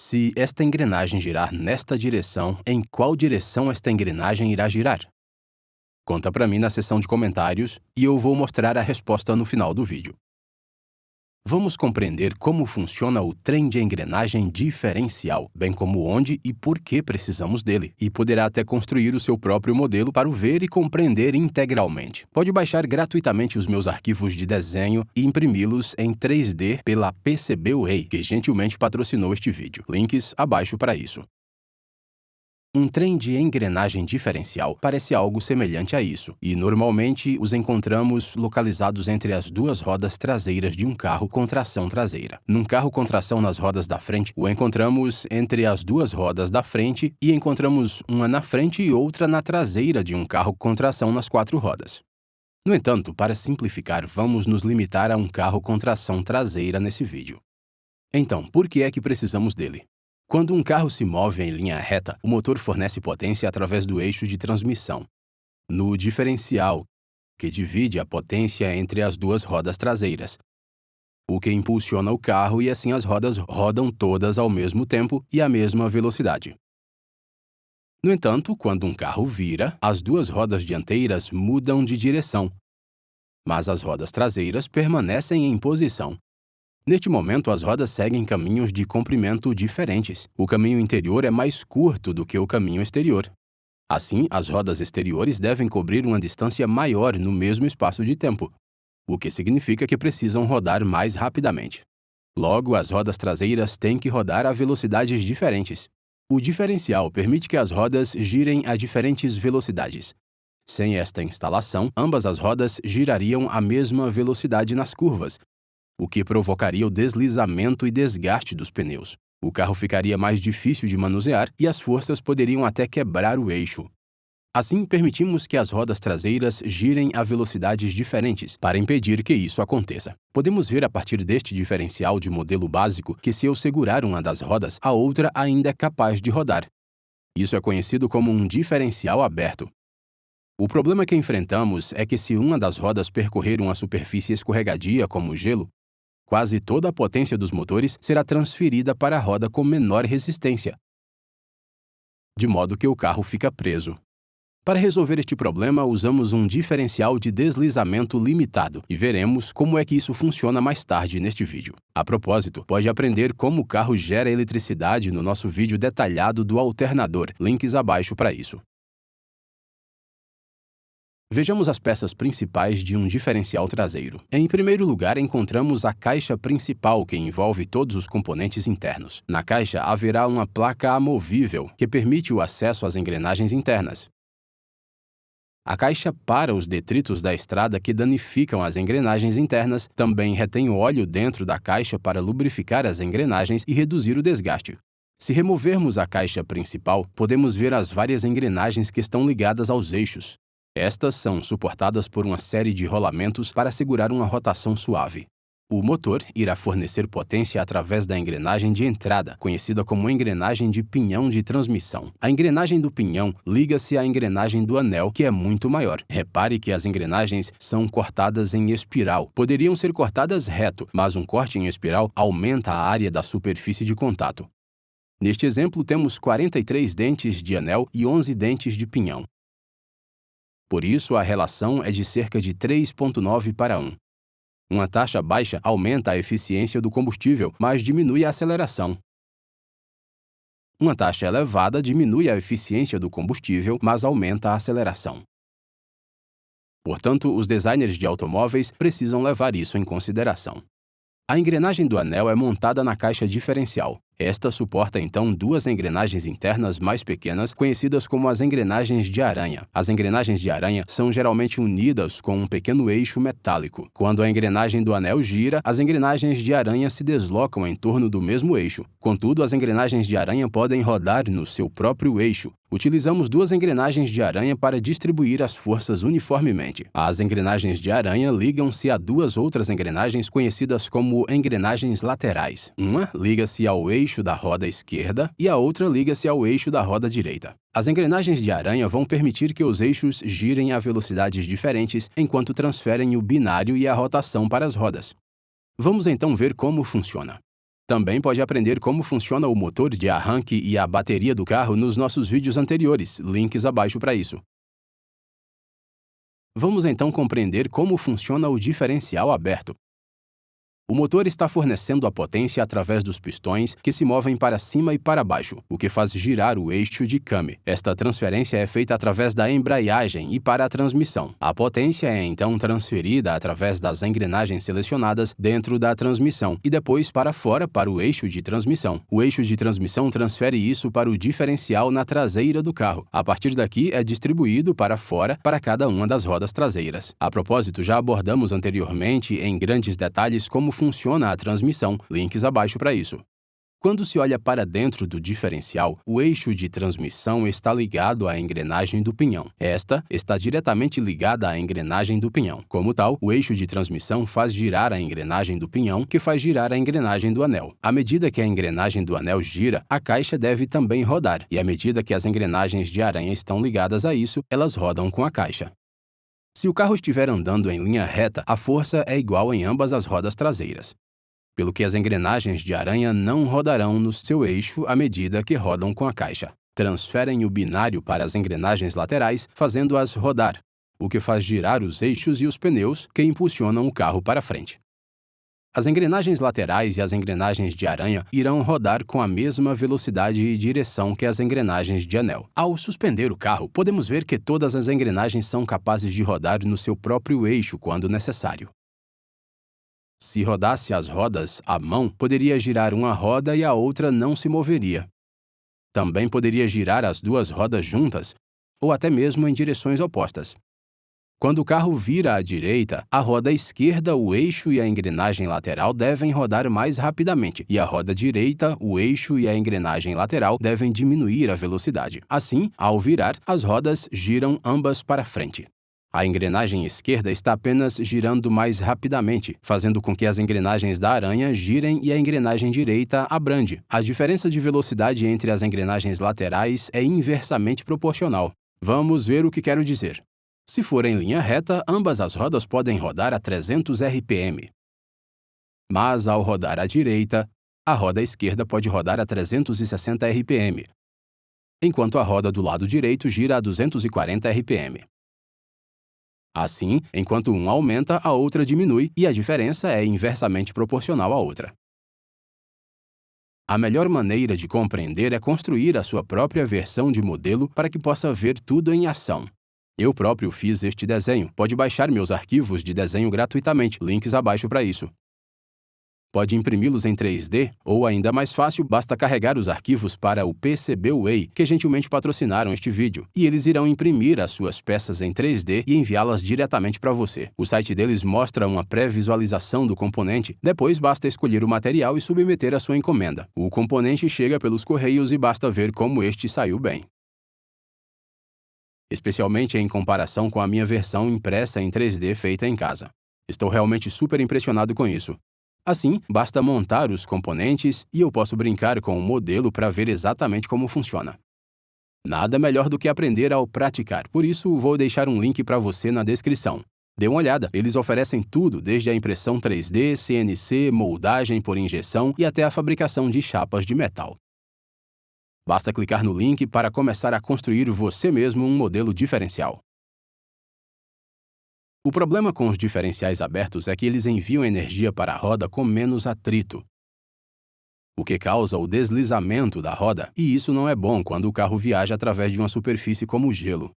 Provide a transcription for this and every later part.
Se esta engrenagem girar nesta direção, em qual direção esta engrenagem irá girar? Conta para mim na seção de comentários e eu vou mostrar a resposta no final do vídeo. Vamos compreender como funciona o trem de engrenagem diferencial, bem como onde e por que precisamos dele, e poderá até construir o seu próprio modelo para o ver e compreender integralmente. Pode baixar gratuitamente os meus arquivos de desenho e imprimi-los em 3D pela PCBWay, que gentilmente patrocinou este vídeo. Links abaixo para isso. Um trem de engrenagem diferencial parece algo semelhante a isso, e normalmente os encontramos localizados entre as duas rodas traseiras de um carro com tração traseira. Num carro com tração nas rodas da frente, o encontramos entre as duas rodas da frente e encontramos uma na frente e outra na traseira de um carro com tração nas quatro rodas. No entanto, para simplificar, vamos nos limitar a um carro com tração traseira nesse vídeo. Então, por que é que precisamos dele? Quando um carro se move em linha reta, o motor fornece potência através do eixo de transmissão, no diferencial, que divide a potência entre as duas rodas traseiras, o que impulsiona o carro e assim as rodas rodam todas ao mesmo tempo e à mesma velocidade. No entanto, quando um carro vira, as duas rodas dianteiras mudam de direção, mas as rodas traseiras permanecem em posição. Neste momento, as rodas seguem caminhos de comprimento diferentes. O caminho interior é mais curto do que o caminho exterior. Assim, as rodas exteriores devem cobrir uma distância maior no mesmo espaço de tempo, o que significa que precisam rodar mais rapidamente. Logo, as rodas traseiras têm que rodar a velocidades diferentes. O diferencial permite que as rodas girem a diferentes velocidades. Sem esta instalação, ambas as rodas girariam à mesma velocidade nas curvas, o que provocaria o deslizamento e desgaste dos pneus. O carro ficaria mais difícil de manusear e as forças poderiam até quebrar o eixo. Assim, permitimos que as rodas traseiras girem a velocidades diferentes para impedir que isso aconteça. Podemos ver a partir deste diferencial de modelo básico que se eu segurar uma das rodas, a outra ainda é capaz de rodar. Isso é conhecido como um diferencial aberto. O problema que enfrentamos é que se uma das rodas percorrer uma superfície escorregadia como o gelo, quase toda a potência dos motores será transferida para a roda com menor resistência, de modo que o carro fica preso. Para resolver este problema, usamos um diferencial de deslizamento limitado e veremos como é que isso funciona mais tarde neste vídeo. A propósito, pode aprender como o carro gera eletricidade no nosso vídeo detalhado do alternador, links abaixo para isso. Vejamos as peças principais de um diferencial traseiro. Em primeiro lugar, encontramos a caixa principal, que envolve todos os componentes internos. Na caixa haverá uma placa amovível, que permite o acesso às engrenagens internas. A caixa para os detritos da estrada que danificam as engrenagens internas, também retém óleo dentro da caixa para lubrificar as engrenagens e reduzir o desgaste. Se removermos a caixa principal, podemos ver as várias engrenagens que estão ligadas aos eixos. Estas são suportadas por uma série de rolamentos para segurar uma rotação suave. O motor irá fornecer potência através da engrenagem de entrada, conhecida como engrenagem de pinhão de transmissão. A engrenagem do pinhão liga-se à engrenagem do anel, que é muito maior. Repare que as engrenagens são cortadas em espiral. Poderiam ser cortadas reto, mas um corte em espiral aumenta a área da superfície de contato. Neste exemplo, temos 43 dentes de anel e 11 dentes de pinhão. Por isso, a relação é de cerca de 3,9 para 1. Uma taxa baixa aumenta a eficiência do combustível, mas diminui a aceleração. Uma taxa elevada diminui a eficiência do combustível, mas aumenta a aceleração. Portanto, os designers de automóveis precisam levar isso em consideração. A engrenagem do anel é montada na caixa diferencial. Esta suporta então duas engrenagens internas mais pequenas, conhecidas como as engrenagens de aranha. As engrenagens de aranha são geralmente unidas com um pequeno eixo metálico. Quando a engrenagem do anel gira, as engrenagens de aranha se deslocam em torno do mesmo eixo. Contudo, as engrenagens de aranha podem rodar no seu próprio eixo. Utilizamos duas engrenagens de aranha para distribuir as forças uniformemente. As engrenagens de aranha ligam-se a duas outras engrenagens conhecidas como engrenagens laterais. Uma liga-se ao eixo da roda esquerda e a outra liga-se ao eixo da roda direita. As engrenagens de aranha vão permitir que os eixos girem a velocidades diferentes enquanto transferem o binário e a rotação para as rodas. Vamos então ver como funciona. Também pode aprender como funciona o motor de arranque e a bateria do carro nos nossos vídeos anteriores, links abaixo para isso. Vamos então compreender como funciona o diferencial aberto. O motor está fornecendo a potência através dos pistões que se movem para cima e para baixo, o que faz girar o eixo de Kame. Esta transferência é feita através da embreagem e para a transmissão. A potência é então transferida através das engrenagens selecionadas dentro da transmissão e depois para fora para o eixo de transmissão. O eixo de transmissão transfere isso para o diferencial na traseira do carro. A partir daqui é distribuído para fora para cada uma das rodas traseiras. A propósito, já abordamos anteriormente em grandes detalhes como funciona a transmissão, links abaixo para isso. Quando se olha para dentro do diferencial, o eixo de transmissão está ligado à engrenagem do pinhão. Esta está diretamente ligada à engrenagem do pinhão. Como tal, o eixo de transmissão faz girar a engrenagem do pinhão, que faz girar a engrenagem do anel. À medida que a engrenagem do anel gira, a caixa deve também rodar, e à medida que as engrenagens de aranha estão ligadas a isso, elas rodam com a caixa. Se o carro estiver andando em linha reta, a força é igual em ambas as rodas traseiras, pelo que as engrenagens de aranha não rodarão no seu eixo à medida que rodam com a caixa. Transferem o binário para as engrenagens laterais, fazendo-as rodar, o que faz girar os eixos e os pneus que impulsionam o carro para frente. As engrenagens laterais e as engrenagens de aranha irão rodar com a mesma velocidade e direção que as engrenagens de anel. Ao suspender o carro, podemos ver que todas as engrenagens são capazes de rodar no seu próprio eixo quando necessário. Se rodasse as rodas à mão, poderia girar uma roda e a outra não se moveria. Também poderia girar as duas rodas juntas, ou até mesmo em direções opostas. Quando o carro vira à direita, a roda esquerda, o eixo e a engrenagem lateral devem rodar mais rapidamente, e a roda direita, o eixo e a engrenagem lateral devem diminuir a velocidade. Assim, ao virar, as rodas giram ambas para frente. A engrenagem esquerda está apenas girando mais rapidamente, fazendo com que as engrenagens da aranha girem e a engrenagem direita abrande. A diferença de velocidade entre as engrenagens laterais é inversamente proporcional. Vamos ver o que quero dizer. Se for em linha reta, ambas as rodas podem rodar a 300 RPM. Mas, ao rodar à direita, a roda esquerda pode rodar a 360 RPM, enquanto a roda do lado direito gira a 240 RPM. Assim, enquanto uma aumenta, a outra diminui e a diferença é inversamente proporcional à outra. A melhor maneira de compreender é construir a sua própria versão de modelo para que possa ver tudo em ação. Eu próprio fiz este desenho. Pode baixar meus arquivos de desenho gratuitamente, links abaixo para isso. Pode imprimi-los em 3D, ou ainda mais fácil, basta carregar os arquivos para o PCBWay, que gentilmente patrocinaram este vídeo, e eles irão imprimir as suas peças em 3D e enviá-las diretamente para você. O site deles mostra uma pré-visualização do componente, depois basta escolher o material e submeter a sua encomenda. O componente chega pelos correios e basta ver como este saiu bem. Especialmente em comparação com a minha versão impressa em 3D feita em casa. Estou realmente super impressionado com isso. Assim, basta montar os componentes e eu posso brincar com o modelo para ver exatamente como funciona. Nada melhor do que aprender ao praticar, por isso vou deixar um link para você na descrição. Dê uma olhada, eles oferecem tudo, desde a impressão 3D, CNC, moldagem por injeção e até a fabricação de chapas de metal. Basta clicar no link para começar a construir você mesmo um modelo diferencial. O problema com os diferenciais abertos é que eles enviam energia para a roda com menos atrito, o que causa o deslizamento da roda, e isso não é bom quando o carro viaja através de uma superfície como o gelo.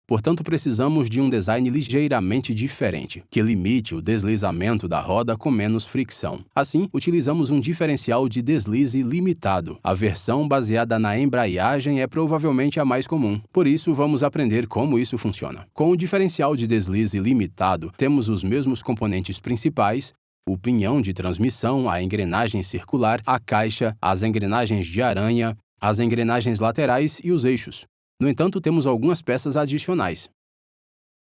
Portanto, precisamos de um design ligeiramente diferente, que limite o deslizamento da roda com menos fricção. Assim, utilizamos um diferencial de deslize limitado. A versão baseada na embreagem é provavelmente a mais comum. Por isso, vamos aprender como isso funciona. Com o diferencial de deslize limitado, temos os mesmos componentes principais, o pinhão de transmissão, a engrenagem circular, a caixa, as engrenagens de aranha, as engrenagens laterais e os eixos. No entanto, temos algumas peças adicionais.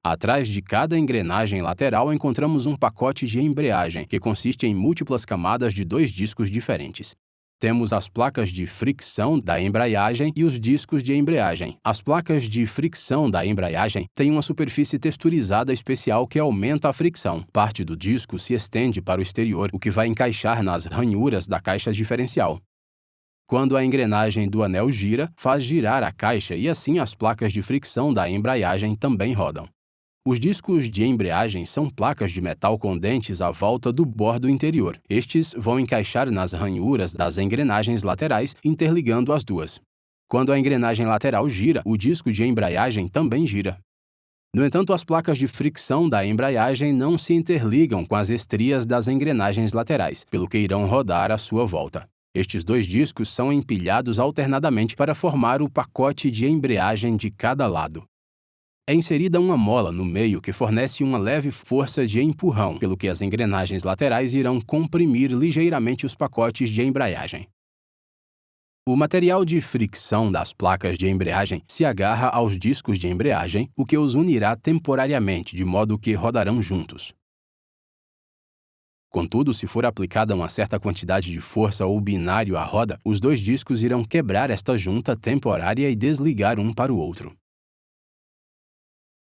Atrás de cada engrenagem lateral encontramos um pacote de embreagem, que consiste em múltiplas camadas de 2 discos diferentes. Temos as placas de fricção da embreagem e os discos de embreagem. As placas de fricção da embreagem têm uma superfície texturizada especial que aumenta a fricção. Parte do disco se estende para o exterior, o que vai encaixar nas ranhuras da caixa diferencial. Quando a engrenagem do anel gira, faz girar a caixa e assim as placas de fricção da embreagem também rodam. Os discos de embreagem são placas de metal com dentes à volta do bordo interior. Estes vão encaixar nas ranhuras das engrenagens laterais, interligando as duas. Quando a engrenagem lateral gira, o disco de embreagem também gira. No entanto, as placas de fricção da embreagem não se interligam com as estrias das engrenagens laterais, pelo que irão rodar à sua volta. Estes dois discos são empilhados alternadamente para formar o pacote de embreagem de cada lado. É inserida uma mola no meio que fornece uma leve força de empurrão, pelo que as engrenagens laterais irão comprimir ligeiramente os pacotes de embreagem. O material de fricção das placas de embreagem se agarra aos discos de embreagem, o que os unirá temporariamente, de modo que rodarão juntos. Contudo, se for aplicada uma certa quantidade de força ou binário à roda, os dois discos irão quebrar esta junta temporária e desligar um para o outro.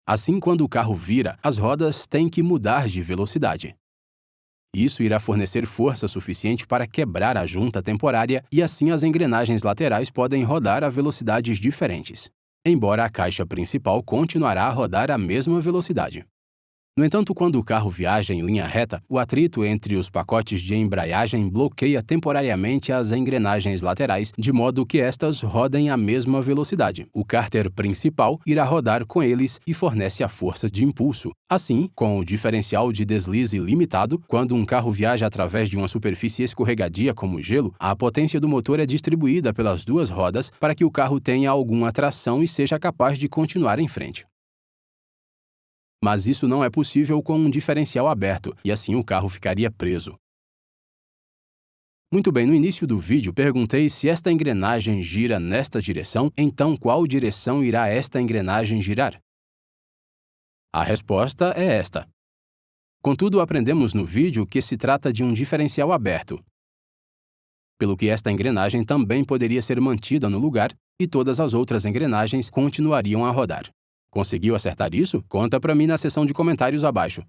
Assim, quando o carro vira, as rodas têm que mudar de velocidade. Isso irá fornecer força suficiente para quebrar a junta temporária e assim as engrenagens laterais podem rodar a velocidades diferentes, embora a caixa principal continuará a rodar à mesma velocidade. No entanto, quando o carro viaja em linha reta, o atrito entre os pacotes de embreagem bloqueia temporariamente as engrenagens laterais, de modo que estas rodem à mesma velocidade. O cárter principal irá rodar com eles e fornece a força de impulso. Assim, com o diferencial de deslize limitado, quando um carro viaja através de uma superfície escorregadia como gelo, a potência do motor é distribuída pelas duas rodas para que o carro tenha alguma tração e seja capaz de continuar em frente. Mas isso não é possível com um diferencial aberto, e assim o carro ficaria preso. Muito bem, no início do vídeo perguntei se esta engrenagem gira nesta direção, então qual direção irá esta engrenagem girar? A resposta é esta. Contudo, aprendemos no vídeo que se trata de um diferencial aberto, pelo que esta engrenagem também poderia ser mantida no lugar e todas as outras engrenagens continuariam a rodar. Conseguiu acertar isso? Conta para mim na seção de comentários abaixo.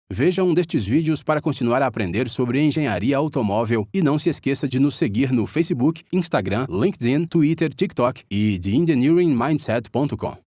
Veja um destes vídeos para continuar a aprender sobre engenharia automóvel e não se esqueça de nos seguir no Facebook, Instagram, LinkedIn, Twitter, TikTok e TheEngineeringMindset.com.